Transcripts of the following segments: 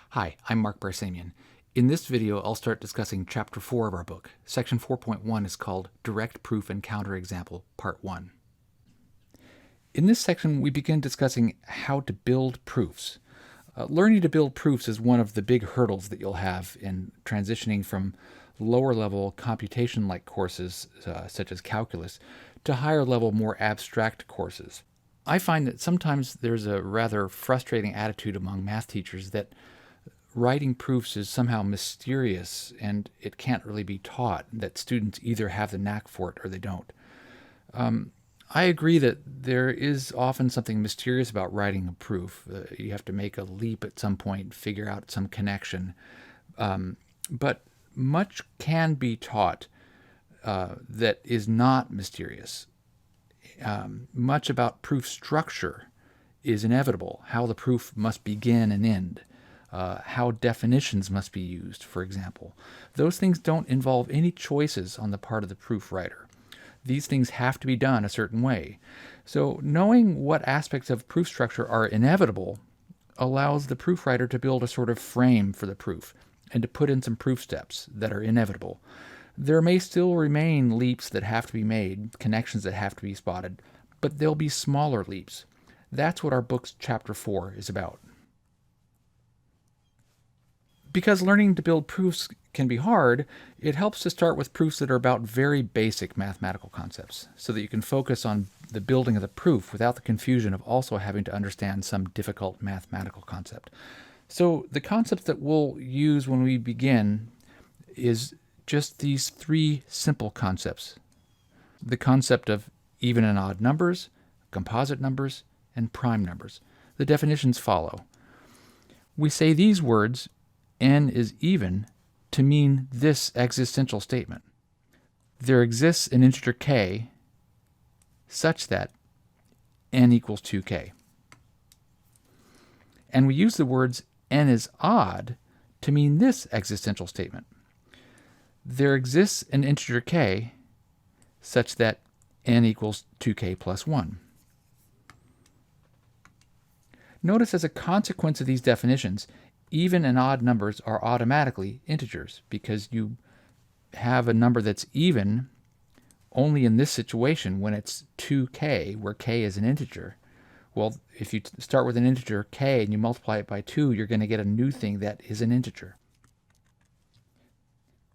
Hi, I'm Mark Barsamian. In this video, I'll start discussing Chapter 4 of our book. Section 4.1 is called Direct Proof and Counterexample, Part 1. In this section, we begin discussing how to build proofs. Learning to build proofs is one of the big hurdles that you'll have in transitioning from lower-level computation-like courses, such as calculus, to higher-level, more abstract courses. I find that sometimes there's a rather frustrating attitude among math teachers that writing proofs is somehow mysterious and it can't really be taught, that students either have the knack for it or they don't. I agree that there is often something mysterious about writing a proof. You have to make a leap at some point, figure out some connection. But much can be taught that is not mysterious. Much about proof structure is inevitable, how the proof must begin and end, how definitions must be used, for example. Those things don't involve any choices on the part of the proof writer. These things have to be done a certain way. So knowing what aspects of proof structure are inevitable allows the proof writer to build a sort of frame for the proof and to put in some proof steps that are inevitable. There may still remain leaps that have to be made, connections that have to be spotted, but they'll be smaller leaps. That's what our book's Chapter 4 is about. Because learning to build proofs can be hard, it helps to start with proofs that are about very basic mathematical concepts, so that you can focus on the building of the proof without the confusion of also having to understand some difficult mathematical concept. So the concepts that we'll use when we begin is just these three simple concepts. The concept of even and odd numbers, composite numbers, and prime numbers. The definitions follow. We say these words, n is even, to mean this existential statement. There exists an integer k such that n equals 2k. And we use the words n is odd to mean this existential statement. There exists an integer k such that n equals 2k plus 1. Notice as a consequence of these definitions, even and odd numbers are automatically integers because you have a number that's even only in this situation when it's 2k, where k is an integer. Well, if you start with an integer k and you multiply it by 2, you're going to get a new thing that is an integer.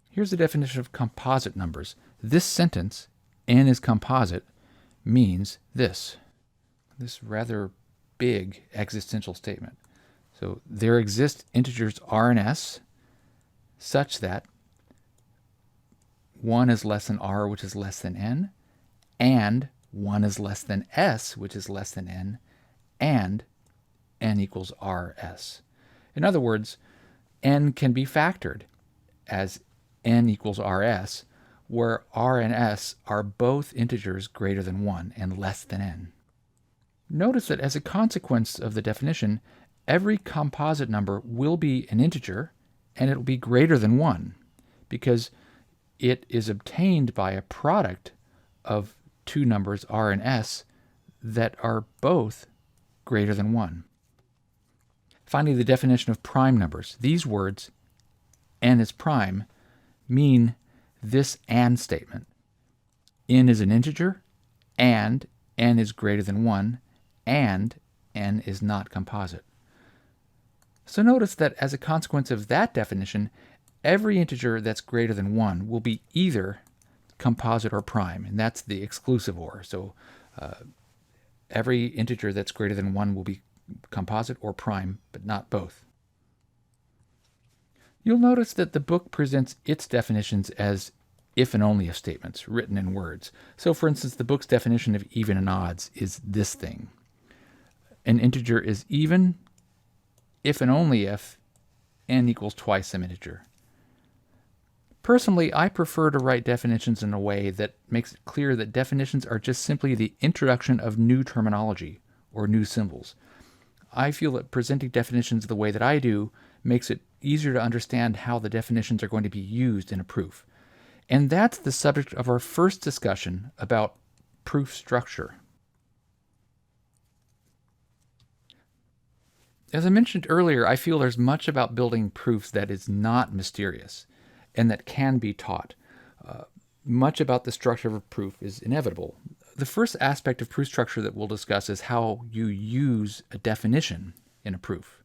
Here's the definition of composite numbers. This sentence, n is composite, means this rather big existential statement. So there exist integers r and s such that 1 is less than r, which is less than n, and 1 is less than s, which is less than n, and n equals rs. In other words, n can be factored as n equals rs, where r and s are both integers greater than 1 and less than n. Notice that as a consequence of the definition, every composite number will be an integer, and it will be greater than 1, because it is obtained by a product of two numbers, r and s, that are both greater than 1. Finally, the definition of prime numbers. These words, n is prime, mean this and statement. N is an integer, and n is greater than 1, and n is not composite. So notice that as a consequence of that definition, every integer that's greater than 1 will be either composite or prime, and that's the exclusive or. So every integer that's greater than 1 will be composite or prime, but not both. You'll notice that the book presents its definitions as if and only if statements, written in words. So for instance, the book's definition of even and odds is this thing. An integer is even if and only if n equals twice some integer. Personally, I prefer to write definitions in a way that makes it clear that definitions are just simply the introduction of new terminology or new symbols. I feel that presenting definitions the way that I do makes it easier to understand how the definitions are going to be used in a proof. And that's the subject of our first discussion about proof structure. As I mentioned earlier, I feel there's much about building proofs that is not mysterious and that can be taught. Much about the structure of a proof is inevitable. The first aspect of proof structure that we'll discuss is how you use a definition in a proof.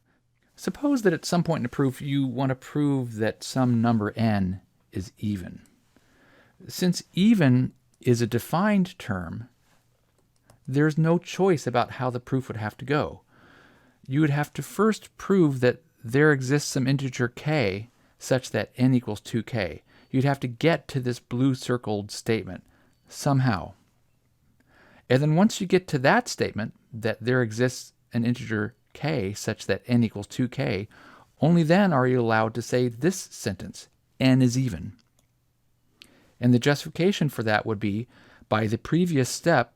Suppose that at some point in a proof you want to prove that some number n is even. Since even is a defined term, there's no choice about how the proof would have to go. You would have to first prove that there exists some integer k such that n equals 2k. You'd have to get to this blue circled statement somehow. And then once you get to that statement, that there exists an integer k such that n equals 2k, only then are you allowed to say this sentence, n is even. And the justification for that would be by the previous step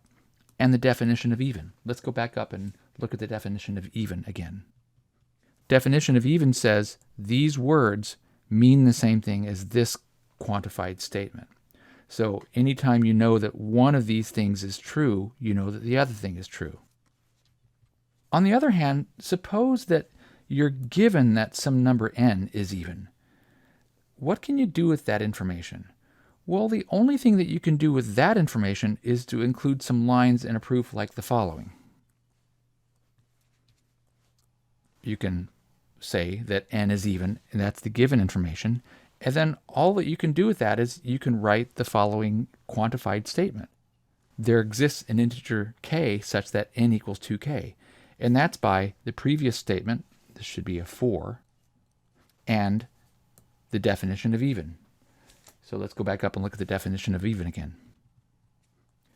and the definition of even. Let's go back up and look at the definition of even again. Definition of even says these words mean the same thing as this quantified statement. So anytime you know that one of these things is true, you know that the other thing is true. On the other hand, suppose that you're given that some number n is even. What can you do with that information? Well, the only thing that you can do with that information is to include some lines in a proof like the following. You can say that n is even, and that's the given information, and then all that you can do with that is you can write the following quantified statement. There exists an integer k such that n equals 2k, and that's by the previous statement, this should be a 4, and the definition of even. So let's go back up and look at the definition of even again.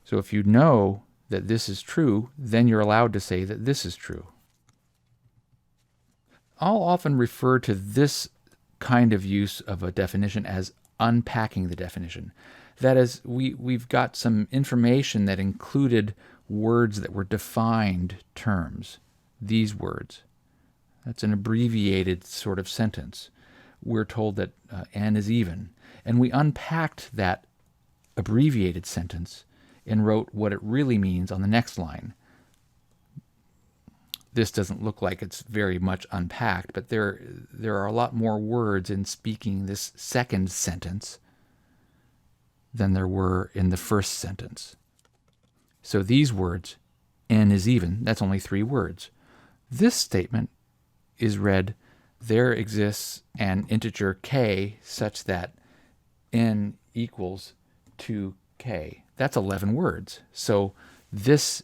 So if you know that this is true, then you're allowed to say that this is true. I'll often refer to this kind of use of a definition as unpacking the definition. That is, we've got some information that included words that were defined terms. These words. That's an abbreviated sort of sentence. We're told that n is even. And we unpacked that abbreviated sentence and wrote what it really means on the next line. This doesn't look like it's very much unpacked, but there are a lot more words in speaking this second sentence than there were in the first sentence. So these words, n is even, that's only 3 words. This statement is read, there exists an integer k such that n equals 2k. That's 11 words. So this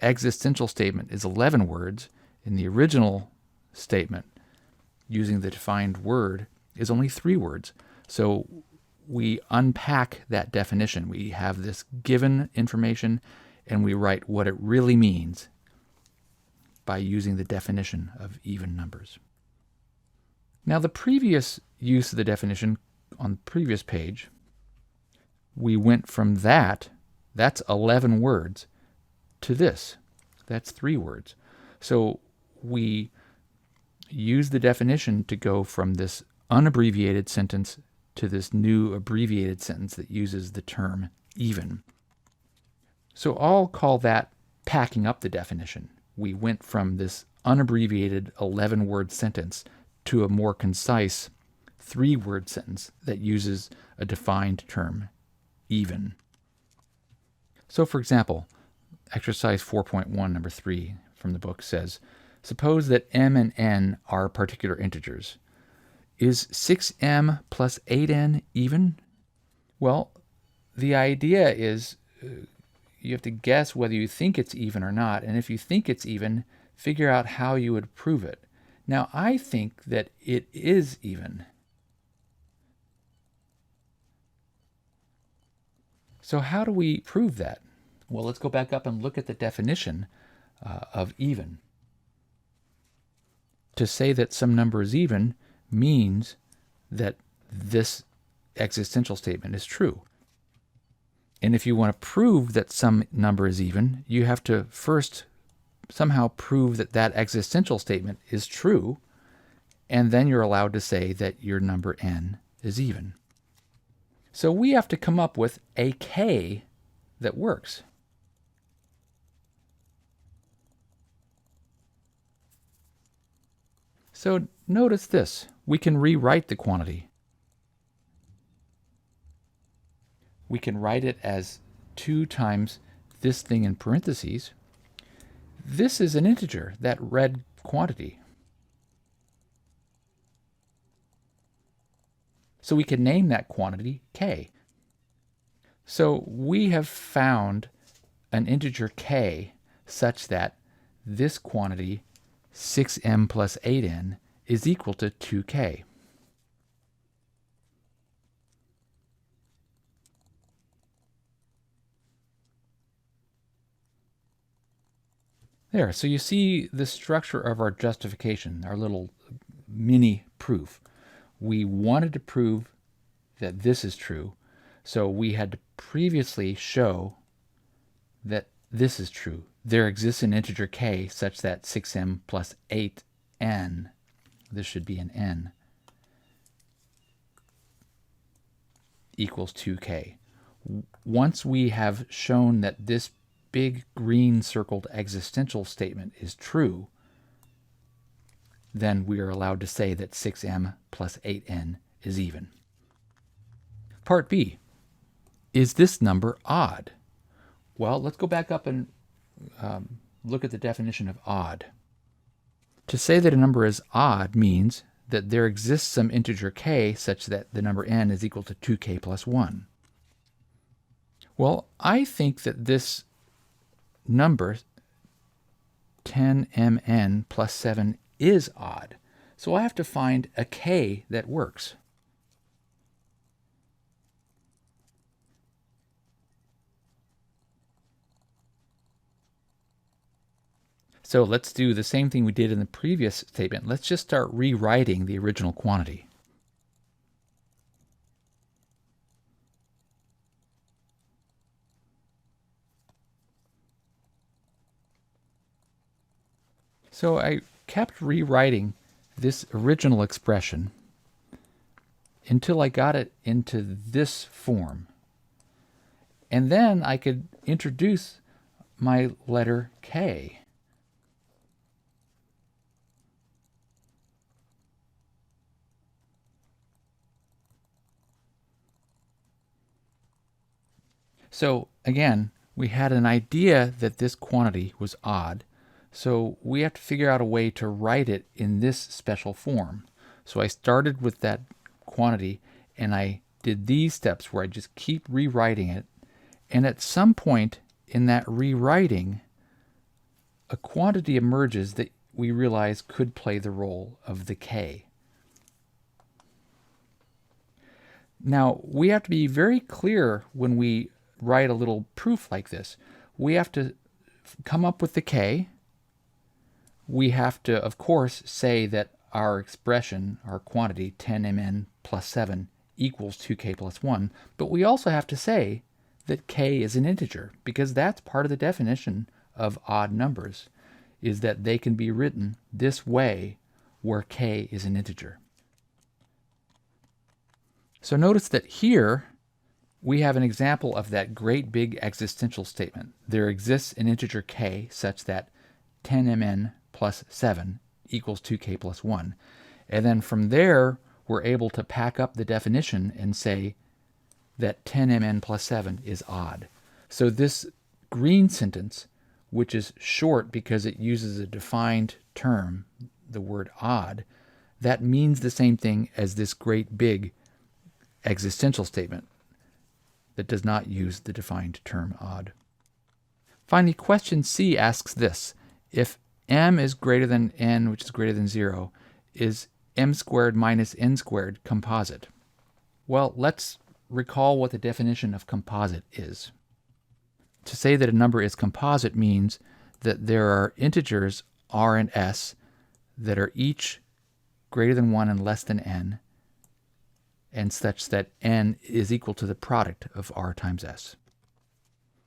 existential statement is 11 words. In the original statement, using the defined word, is only 3 words. So we unpack that definition. We have this given information, and we write what it really means by using the definition of even numbers. Now, the previous use of the definition on the previous page, we went from that's 11 words, to this. That's 3 words. So we use the definition to go from this unabbreviated sentence to this new abbreviated sentence that uses the term even. So I'll call that packing up the definition. We went from this unabbreviated 11-word sentence to a more concise 3-word sentence that uses a defined term, even. So for example, exercise 4.1, number 3 from the book says, suppose that m and n are particular integers. Is 6m plus 8n even? Well, the idea is you have to guess whether you think it's even or not, and if you think it's even, figure out how you would prove it. Now, I think that it is even. So how do we prove that? Well, let's go back up and look at the definition of even. To say that some number is even means that this existential statement is true. And if you want to prove that some number is even, you have to first somehow prove that that existential statement is true, and then you're allowed to say that your number n is even. So we have to come up with a k that works. So notice this. We can rewrite the quantity. We can write it as 2 times this thing in parentheses. This is an integer, that red quantity. So we can name that quantity k. So we have found an integer k such that this quantity, 6m plus 8n, is equal to 2k. There, so you see the structure of our justification, our little mini proof. We wanted to prove that this is true, so we had to previously show that this is true. There exists an integer k such that 6m plus 8n, this should be an n, equals 2k. Once we have shown that this big green circled existential statement is true, then we are allowed to say that 6m plus 8n is even. Part B. Is this number odd? Well, let's go back up and look at the definition of odd. To say that a number is odd means that there exists some integer k such that the number n is equal to 2k plus 1. Well, I think that this number 10mn plus 7 is odd, so I have to find a k that works. So let's do the same thing we did in the previous statement. Let's just start rewriting the original quantity. So I kept rewriting this original expression until I got it into this form. And then I could introduce my letter k. So again, we had an idea that this quantity was odd, so we have to figure out a way to write it in this special form. So I started with that quantity and I did these steps where I just keep rewriting it, and at some point in that rewriting, a quantity emerges that we realize could play the role of the k. Now, we have to be very clear when we write a little proof like this. We have to come up with the k. We have to, of course, say that our expression, our quantity, 10mn plus 7 equals 2k plus 1, but we also have to say that k is an integer, because that's part of the definition of odd numbers, is that they can be written this way where k is an integer. So notice that here we have an example of that great big existential statement. There exists an integer k such that 10mn plus 7 equals 2k plus 1. And then from there, we're able to pack up the definition and say that 10mn plus 7 is odd. So this green sentence, which is short because it uses a defined term, the word odd, that means the same thing as this great big existential statement that does not use the defined term odd. Finally, question C asks this: if m is greater than n, which is greater than 0, is m squared minus n squared composite? Well, let's recall what the definition of composite is. To say that a number is composite means that there are integers r and s that are each greater than 1 and less than n, and such that n is equal to the product of r times s.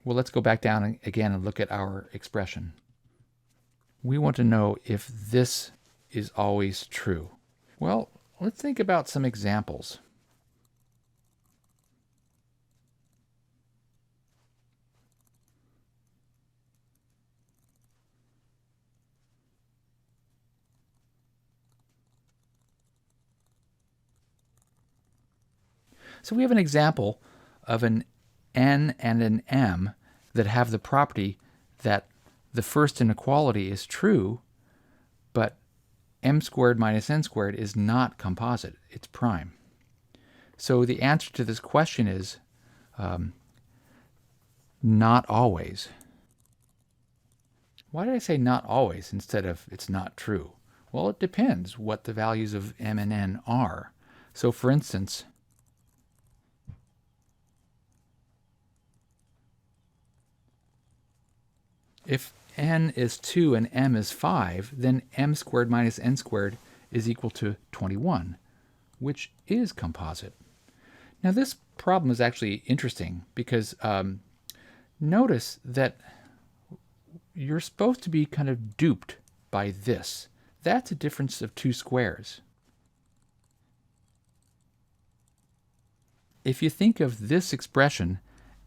Well, let's go back down again and look at our expression. We want to know if this is always true. Well, let's think about some examples. So we have an example of an n and an m that have the property that the first inequality is true, but m squared minus n squared is not composite, it's prime. So the answer to this question is not always. Why did I say not always instead of it's not true? Well, it depends what the values of m and n are. So for instance, if n is 2 and m is 5, then m squared minus n squared is equal to 21, which is composite. Now this problem is actually interesting because notice that you're supposed to be kind of duped by this. That's a difference of 2 squares. If you think of this expression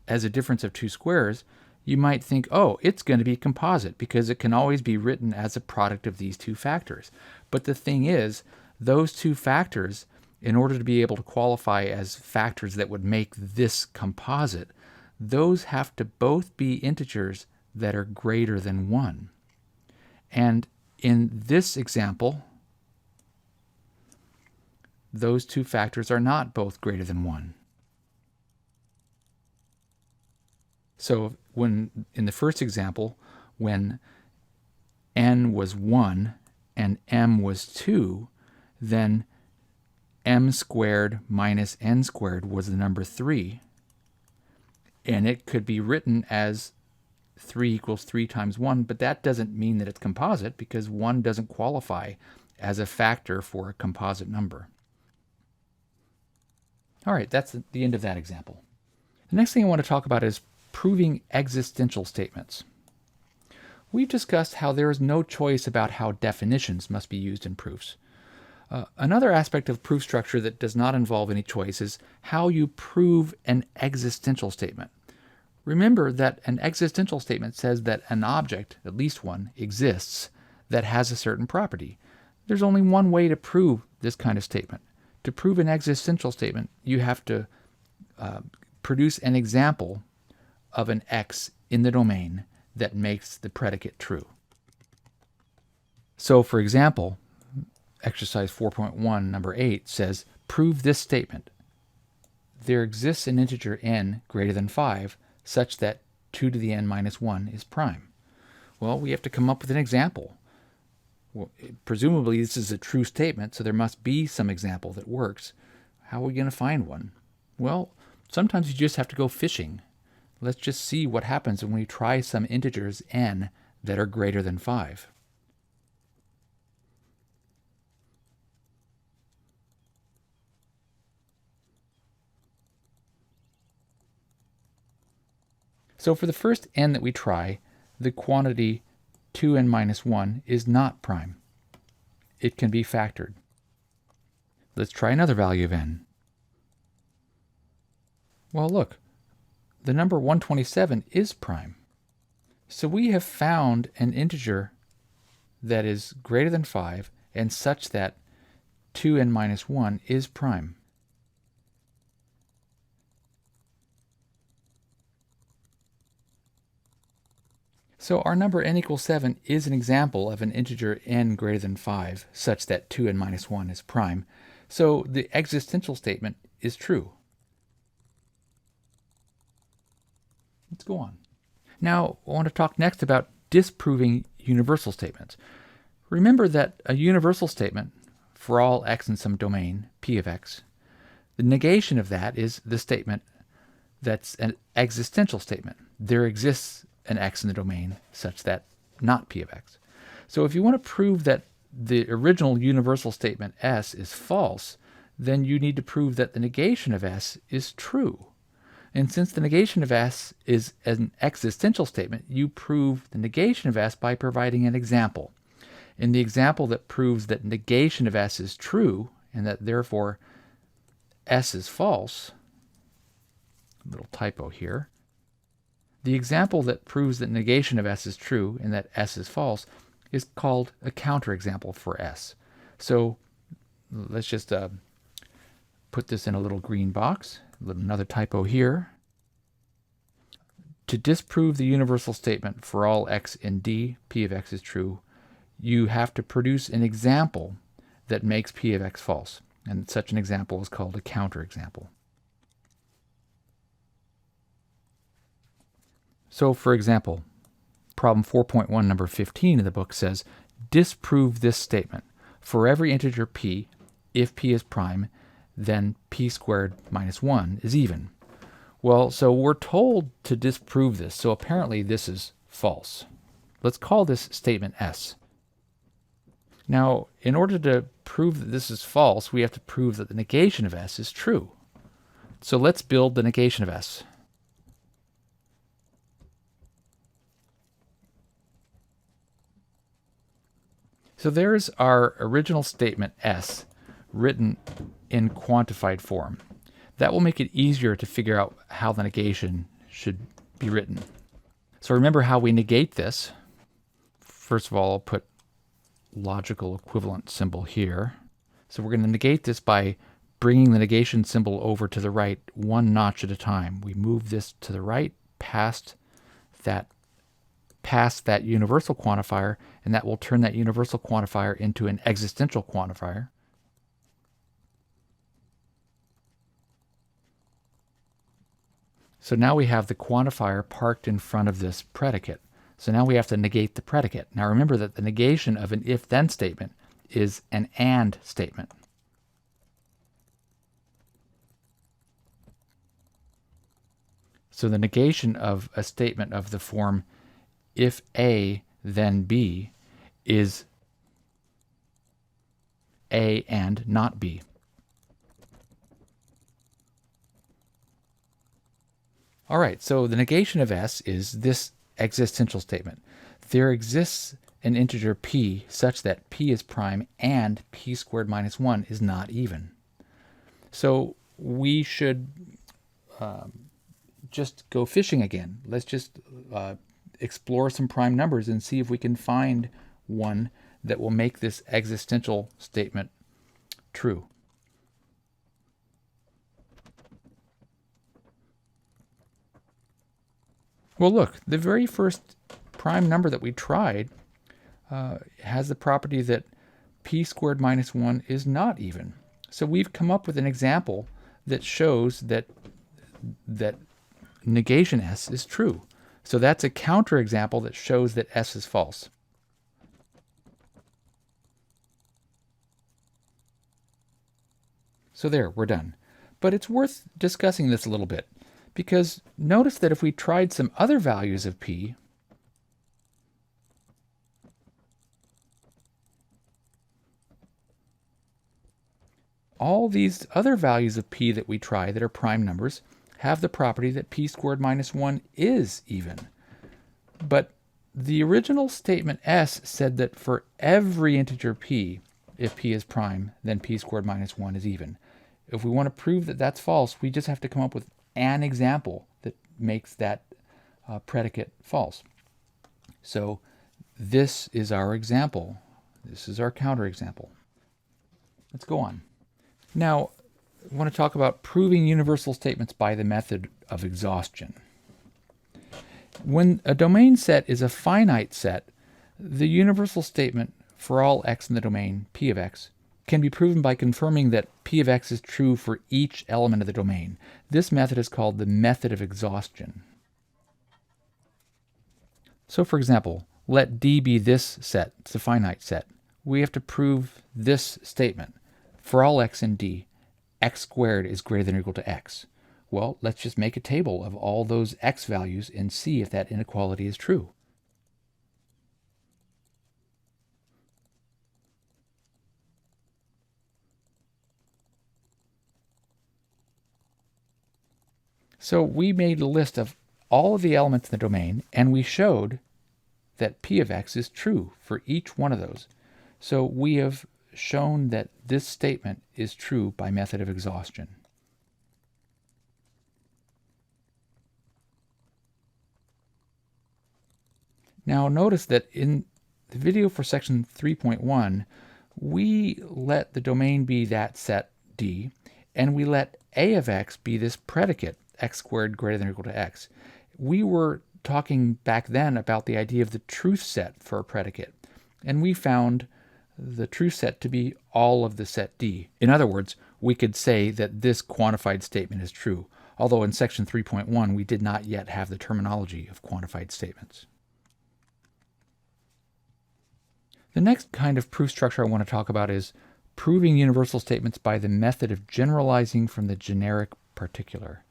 as a difference of 2 squares, you might think, oh, it's going to be composite because it can always be written as a product of these two factors. But the thing is, those two factors, in order to be able to qualify as factors that would make this composite, those have to both be integers that are greater than 1. And in this example, those two factors are not both greater than 1. So when in the first example, when n was 1 and m was 2, then m squared minus n squared was the number 3. And it could be written as 3 equals 3 times 1, but that doesn't mean that it's composite because 1 doesn't qualify as a factor for a composite number. All right, that's the end of that example. The next thing I want to talk about is proving existential statements. We've discussed how there is no choice about how definitions must be used in proofs. Another aspect of proof structure that does not involve any choice is how you prove an existential statement. Remember that an existential statement says that an object, at least one, exists that has a certain property. There's only one way to prove this kind of statement. To prove an existential statement, you have to produce an example of an x in the domain that makes the predicate true. So, for example, exercise 4.1, number 8 says, prove this statement. There exists an integer n greater than 5 such that 2 to the n minus 1 is prime. Well, we have to come up with an example. Well, presumably this is a true statement, so there must be some example that works. How are we going to find one? Well, sometimes you just have to go fishing. Let's just see what happens when we try some integers n that are greater than 5. So for the first n that we try, the quantity 2n minus 1 is not prime. It can be factored. Let's try another value of n. Well, look, the number 127 is prime. So we have found an integer that is greater than 5 and such that 2n minus 1 is prime. So our number n equals 7 is an example of an integer n greater than 5 such that 2n minus 1 is prime. So the existential statement is true. Let's go on. Now I want to talk next about disproving universal statements. Remember that a universal statement for all x in some domain, p of x, the negation of that is the statement that's an existential statement. There exists an x in the domain such that not p of x. So if you want to prove that the original universal statement s is false, then you need to prove that the negation of s is true. And since the negation of s is an existential statement, you prove the negation of s by providing an example. In the example that proves that negation of s is true and that therefore s is false, a little typo here, the example that proves that negation of s is true and that s is false is called a counterexample for s. So let's just put this in a little green box, another typo here. To disprove the universal statement for all x in D, P of x is true, you have to produce an example that makes P of x false. And such an example is called a counterexample. So for example, problem 4.1 number 15 in the book says, disprove this statement. For every integer p, if p is prime, then p squared minus 1 is even. Well, so we're told to disprove this, so apparently this is false. Let's call this statement S. Now, in order to prove that this is false, we have to prove that the negation of S is true. So let's build the negation of S. So there's our original statement S written in quantified form. That will make it easier to figure out how the negation should be written. So remember how we negate this. First of all, I'll put logical equivalent symbol here. So we're going to negate this by bringing the negation symbol over to the right one notch at a time. We move this to the right past that universal quantifier, and that will turn that universal quantifier into an existential quantifier. So now we have the quantifier parked in front of this predicate. So now we have to negate the predicate. Now remember that the negation of an if-then statement is an and statement. So the negation of a statement of the form if A then B is A and not B. All right, so the negation of S is this existential statement. There exists an integer p such that p is prime and p squared minus 1 is not even. So we should just go fishing again. Let's just explore some prime numbers and see if we can find one that will make this existential statement true. Well, look, the very first prime number that we tried has the property that p squared minus 1 is not even. So we've come up with an example that shows that negation S is true. So that's a counterexample that shows that S is false. So there, we're done. But it's worth discussing this a little bit, because notice that if we tried some other values of p, all these other values of p that we try that are prime numbers have the property that p squared minus 1 is even. But the original statement S said that for every integer p, if p is prime, then p squared minus 1 is even. If we want to prove that that's false, we just have to come up with an example that makes that predicate false. So this is our example. This is our counterexample. Let's go on. Now, I want to talk about proving universal statements by the method of exhaustion. When a domain set is a finite set, the universal statement for all x in the domain, p of x, can be proven by confirming that p of x is true for each element of the domain. This method is called the method of exhaustion. So for example, let D be this set, it's a finite set. We have to prove this statement. For all x in D, x squared is greater than or equal to x. Well, let's just make a table of all those x values and see if that inequality is true. So we made a list of all of the elements in the domain, and we showed that p of x is true for each one of those. So we have shown that this statement is true by method of exhaustion. Now notice that in the video for section 3.1, we let the domain be that set D, and we let a of x be this predicate, x squared greater than or equal to x. We were talking back then about the idea of the truth set for a predicate, and we found the truth set to be all of the set D. In other words, we could say that this quantified statement is true, although in section 3.1 we did not yet have the terminology of quantified statements. The next kind of proof structure I want to talk about is proving universal statements by the method of generalizing from the generic particular.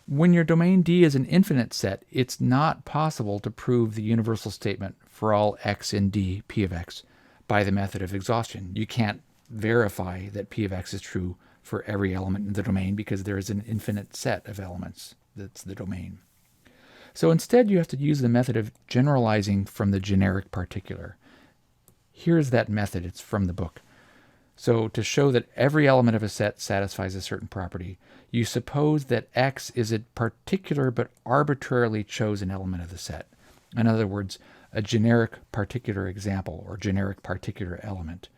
When your domain D is an infinite set, it's not possible to prove the universal statement for all x in D, P of x, by the method of exhaustion. You can't verify that P of x is true for every element in the domain because there is an infinite set of elements that's the domain. So instead you have to use the method of generalizing from the generic particular. Here's that method. It's from the book. So to show that every element of a set satisfies a certain property, you suppose that x is a particular but arbitrarily chosen element of the set. In other words, a generic particular example or generic particular element.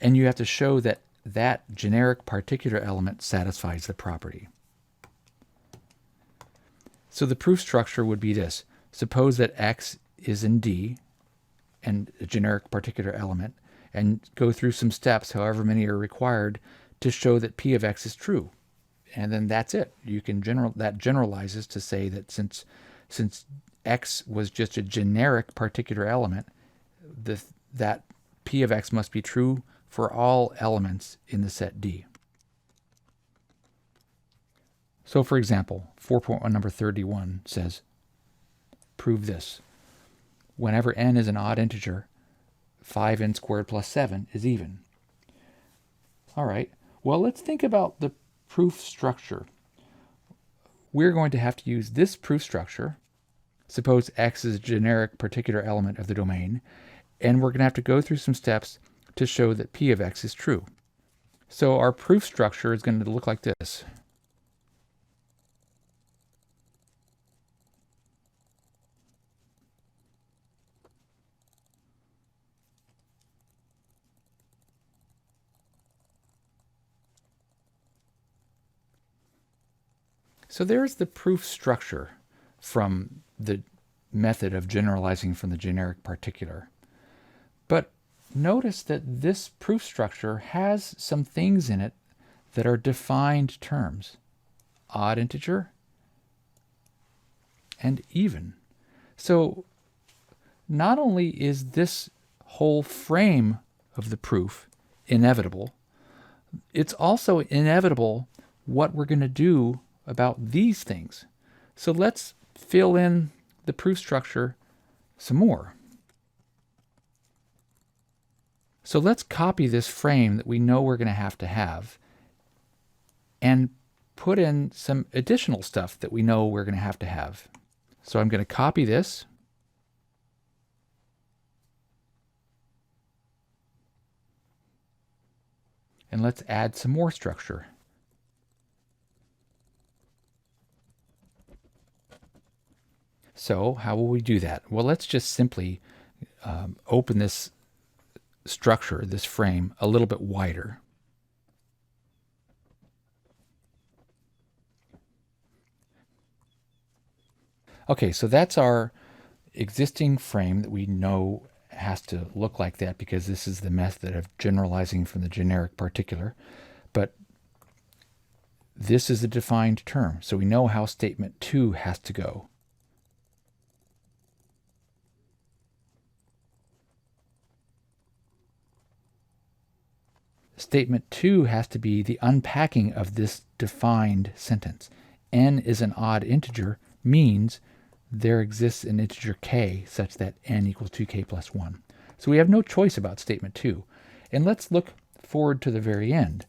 And you have to show that that generic particular element satisfies the property. So the proof structure would be this. Suppose that x is in D and a generic particular element, and go through some steps, however many are required, to show that P of x is true. And then that's it. You can that generalizes to say that since x was just a generic particular element, that P of x must be true for all elements in the set D. So for example, 4.1 number 31 says, prove this. Whenever n is an odd integer, 5n squared plus 7 is even. All right, well, let's think about the proof structure. We're going to have to use this proof structure. Suppose x is a generic particular element of the domain, and we're going to have to go through some steps to show that P of x is true. So our proof structure is going to look like this. So there's the proof structure from the method of generalizing from the generic particular. But notice that this proof structure has some things in it that are defined terms. Odd integer and even. So not only is this whole frame of the proof inevitable, it's also inevitable what we're going to do about these things. So let's fill in the proof structure some more. So let's copy this frame that we know we're going to have and put in some additional stuff that we know we're going to have. So I'm going to copy this. And let's add some more structure. So how will we do that? Well, let's just simply open this structure, this frame, a little bit wider. Okay, so that's our existing frame that we know has to look like that because this is the method of generalizing from the generic particular. But this is a defined term, so we know how statement 2 has to go. Statement 2 has to be the unpacking of this defined sentence. N is an odd integer means there exists an integer k such that n equals 2k plus 1. So we have no choice about statement 2. And let's look forward to the very end.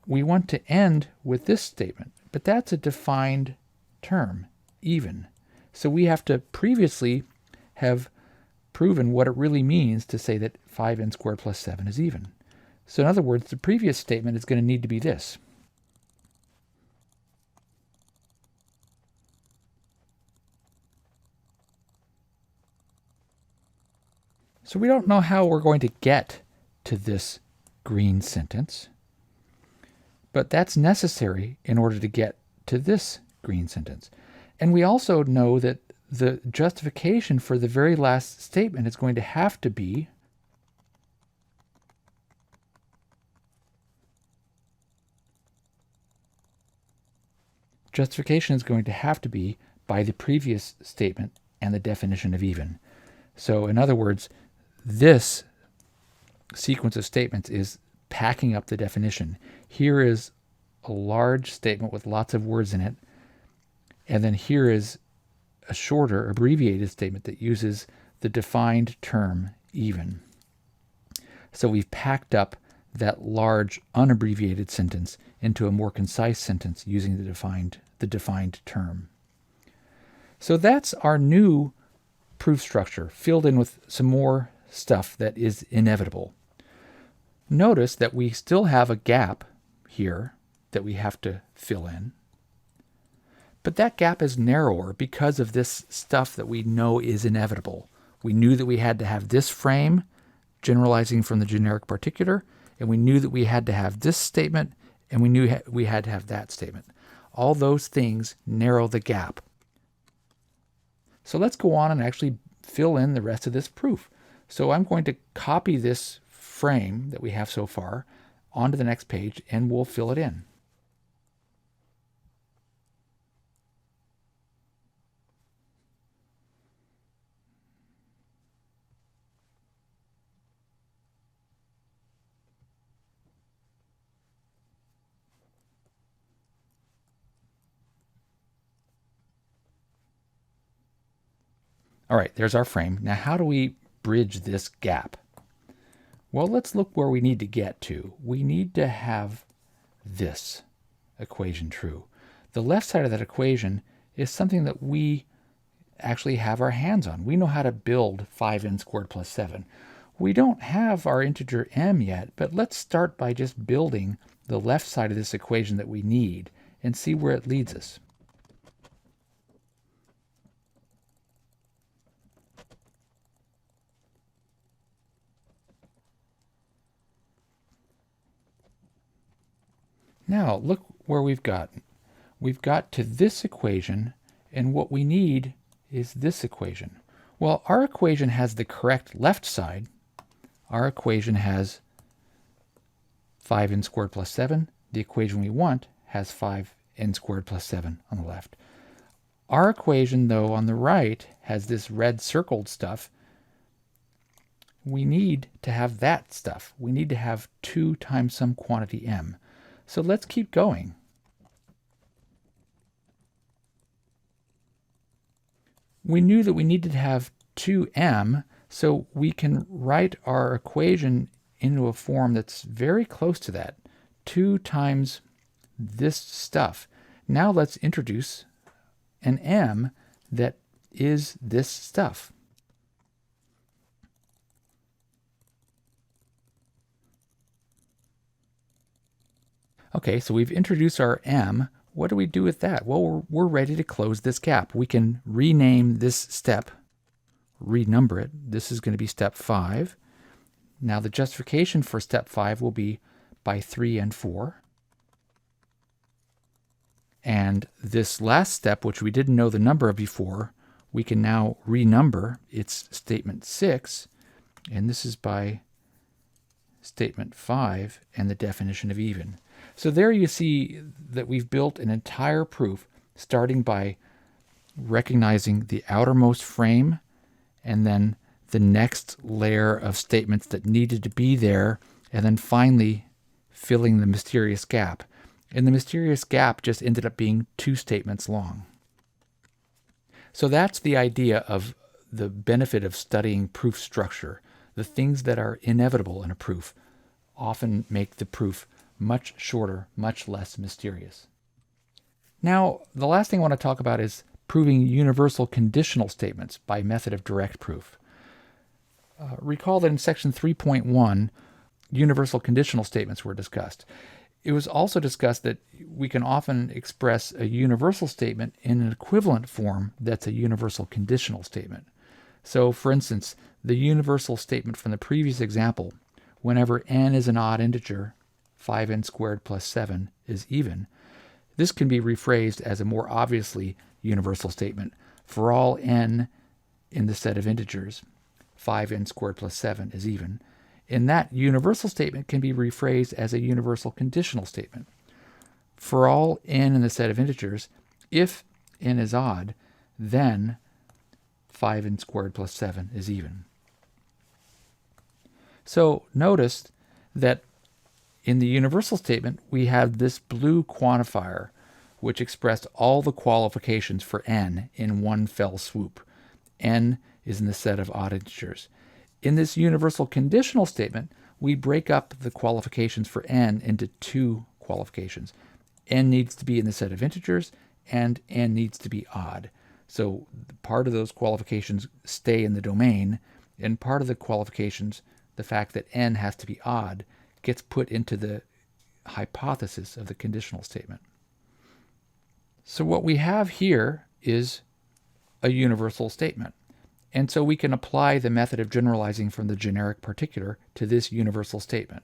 We want to end with this statement, but that's a defined term, even. So we have to previously have proven what it really means to say that 5n squared plus 7 is even. So in other words, the previous statement is going to need to be this. So we don't know how we're going to get to this green sentence, but that's necessary in order to get to this green sentence. And we also know that the justification for the very last statement is going to have to be by the previous statement and the definition of even. So in other words, this sequence of statements is packing up the definition. Here is a large statement with lots of words in it, and then here is a shorter, abbreviated statement that uses the defined term even. So we've packed up that large, unabbreviated sentence into a more concise sentence using the defined term. So that's our new proof structure, filled in with some more stuff that is inevitable. Notice that we still have a gap here that we have to fill in. But that gap is narrower because of this stuff that we know is inevitable. We knew that we had to have this frame, generalizing from the generic particular, and we knew that we had to have this statement, and we knew we had to have that statement. All those things narrow the gap. So let's go on and actually fill in the rest of this proof. So I'm going to copy this frame that we have so far onto the next page, and we'll fill it in. All right, there's our frame. Now, how do we bridge this gap? Well, let's look where we need to get to. We need to have this equation true. The left side of that equation is something that we actually have our hands on. We know how to build 5n squared plus 7. We don't have our integer m yet, but let's start by just building the left side of this equation that we need and see where it leads us. Now, look where we've got. We've got to this equation, and what we need is this equation. Well, our equation has the correct left side. Our equation has 5n squared plus 7. The equation we want has 5n squared plus 7 on the left. Our equation, though, on the right has this red circled stuff. We need to have that stuff. We need to have 2 times some quantity m. So let's keep going. We knew that we needed to have 2m, so we can write our equation into a form that's very close to that. 2 times this stuff. Now let's introduce an m that is this stuff. Okay, so we've introduced our m. What do we do with that? Well, we're ready to close this gap. We can rename this step, renumber it. This is going to be step 5. Now the justification for step 5 will be by 3 and 4. And this last step, which we didn't know the number of before, we can now renumber. It's statement 6, and this is by statement 5 and the definition of even. So there you see that we've built an entire proof starting by recognizing the outermost frame and then the next layer of statements that needed to be there, and then finally filling the mysterious gap. And the mysterious gap just ended up being 2 statements long. So that's the idea of the benefit of studying proof structure. The things that are inevitable in a proof often make the proof much shorter, much less mysterious. Now, the last thing I want to talk about is proving universal conditional statements by method of direct proof. Recall that in section 3.1, universal conditional statements were discussed. It was also discussed that we can often express a universal statement in an equivalent form that's a universal conditional statement. So, for instance, the universal statement from the previous example whenever n is an odd integer, 5n squared plus 7 is even. This can be rephrased as a more obviously universal statement. For all n in the set of integers, 5n squared plus 7 is even. And that universal statement can be rephrased as a universal conditional statement. For all n in the set of integers, if n is odd, then 5n squared plus 7 is even. So notice that in the universal statement, we have this blue quantifier, which expressed all the qualifications for n in one fell swoop. N is in the set of odd integers. In this universal conditional statement, we break up the qualifications for n into two qualifications. N needs to be in the set of integers, and n needs to be odd. So part of those qualifications stay in the domain, and part of the qualifications, the fact that n has to be odd, gets put into the hypothesis of the conditional statement. So what we have here is a universal statement. And so we can apply the method of generalizing from the generic particular to this universal statement.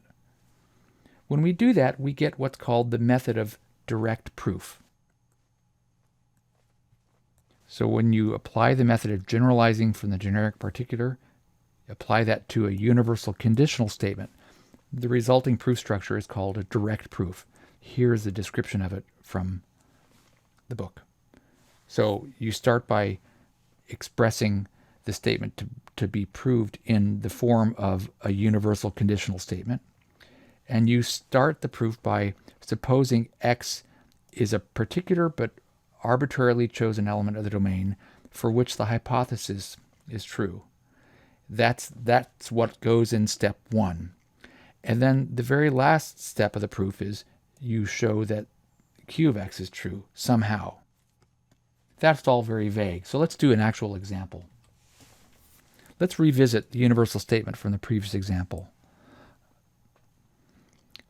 When we do that, we get what's called the method of direct proof. So when you apply the method of generalizing from the generic particular, apply that to a universal conditional statement, the resulting proof structure is called a direct proof. Here's the description of it from the book. So you start by expressing the statement to be proved in the form of a universal conditional statement. And you start the proof by supposing x is a particular but arbitrarily chosen element of the domain for which the hypothesis is true. That's what goes in step 1. And then the very last step of the proof is you show that q of x is true somehow. That's all very vague. So let's do an actual example. Let's revisit the universal statement from the previous example.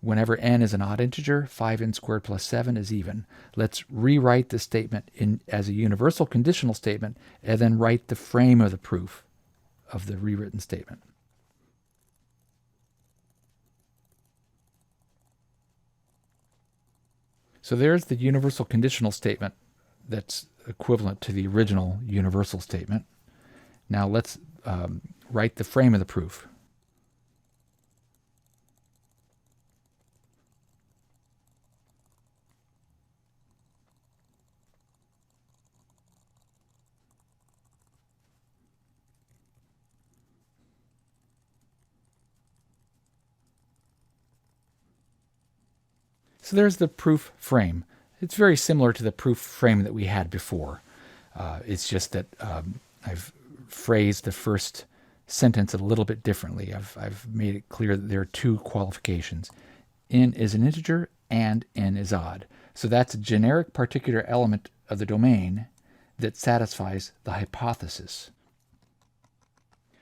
Whenever n is an odd integer, 5n squared plus 7 is even. Let's rewrite the statement as a universal conditional statement and then write the frame of the proof of the rewritten statement. So there's the universal conditional statement that's equivalent to the original universal statement. Now let's write the frame of the proof. So there's the proof frame. It's very similar to the proof frame that we had before. It's just that I've phrased the first sentence a little bit differently. I've made it clear that there are two qualifications. N is an integer and n is odd. So that's a generic particular element of the domain that satisfies the hypothesis.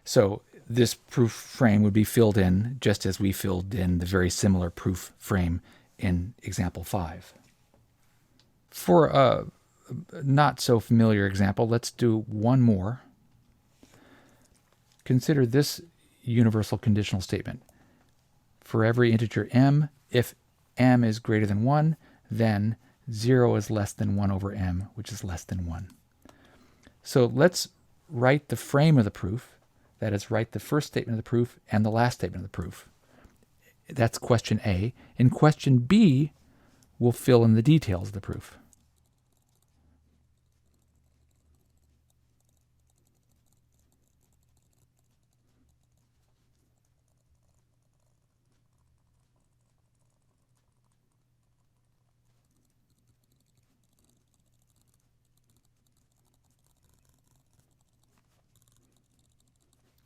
So this proof frame would be filled in just as we filled in the very similar proof frame in example 5. For a not so familiar example, let's do one more. Consider this universal conditional statement. For every integer m, if m is greater than 1, then 0 is less than 1 over m, which is less than 1. So let's write the frame of the proof. That is, write the first statement of the proof and the last statement of the proof. That's question A. In question B, we'll fill in the details of the proof.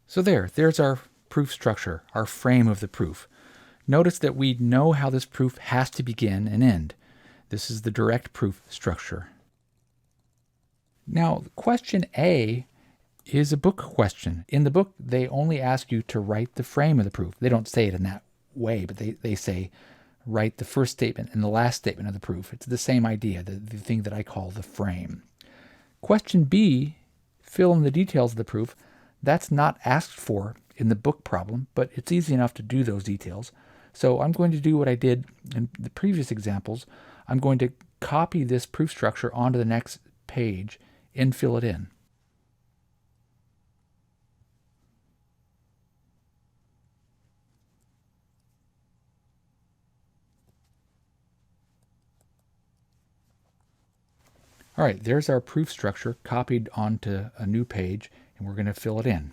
So there's our proof structure, our frame of the proof. Notice that we know how this proof has to begin and end. This is the direct proof structure. Now, question A is a book question. In the book, they only ask you to write the frame of the proof. They don't say it in that way, but they say write the first statement and the last statement of the proof. It's the same idea, the thing that I call the frame. Question B, fill in the details of the proof. That's not asked for in the book problem, but it's easy enough to do those details. So I'm going to do what I did in the previous examples. I'm going to copy this proof structure onto the next page and fill it in. All right, there's our proof structure copied onto a new page, and we're going to fill it in.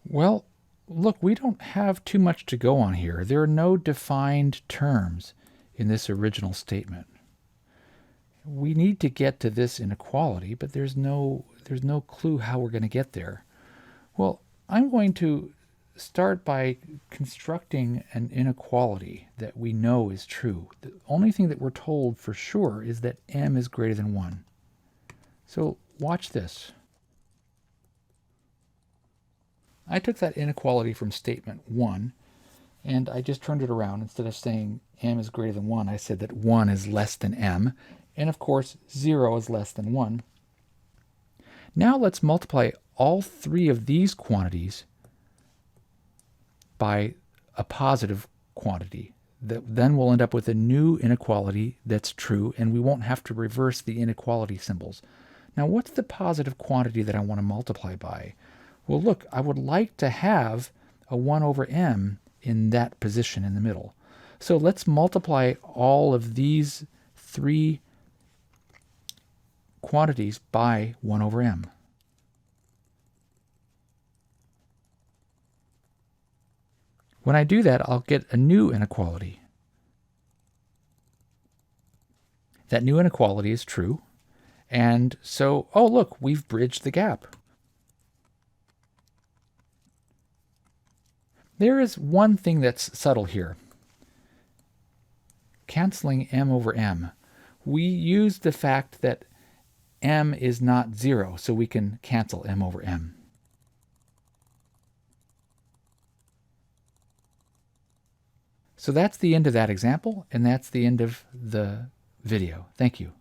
Well, look, we don't have too much to go on here. There are no defined terms in this original statement. We need to get to this inequality, but there's no clue how we're going to get there. Well, I'm going to start by constructing an inequality that we know is true. The only thing that we're told for sure is that m is greater than 1. So watch this. I took that inequality from statement 1, and I just turned it around. Instead of saying m is greater than 1, I said that 1 is less than m, and of course 0 is less than 1. Now let's multiply all three of these quantities by a positive quantity. Then we'll end up with a new inequality that's true, and we won't have to reverse the inequality symbols. Now, what's the positive quantity that I want to multiply by? Well, look, I would like to have a 1 over m in that position in the middle. So let's multiply all of these three quantities by 1 over m. When I do that, I'll get a new inequality. That new inequality is true. And so, oh look, we've bridged the gap. There is one thing that's subtle here. Canceling m over m. We use the fact that m is not 0, so we can cancel m over m. So that's the end of that example, and that's the end of the video. Thank you.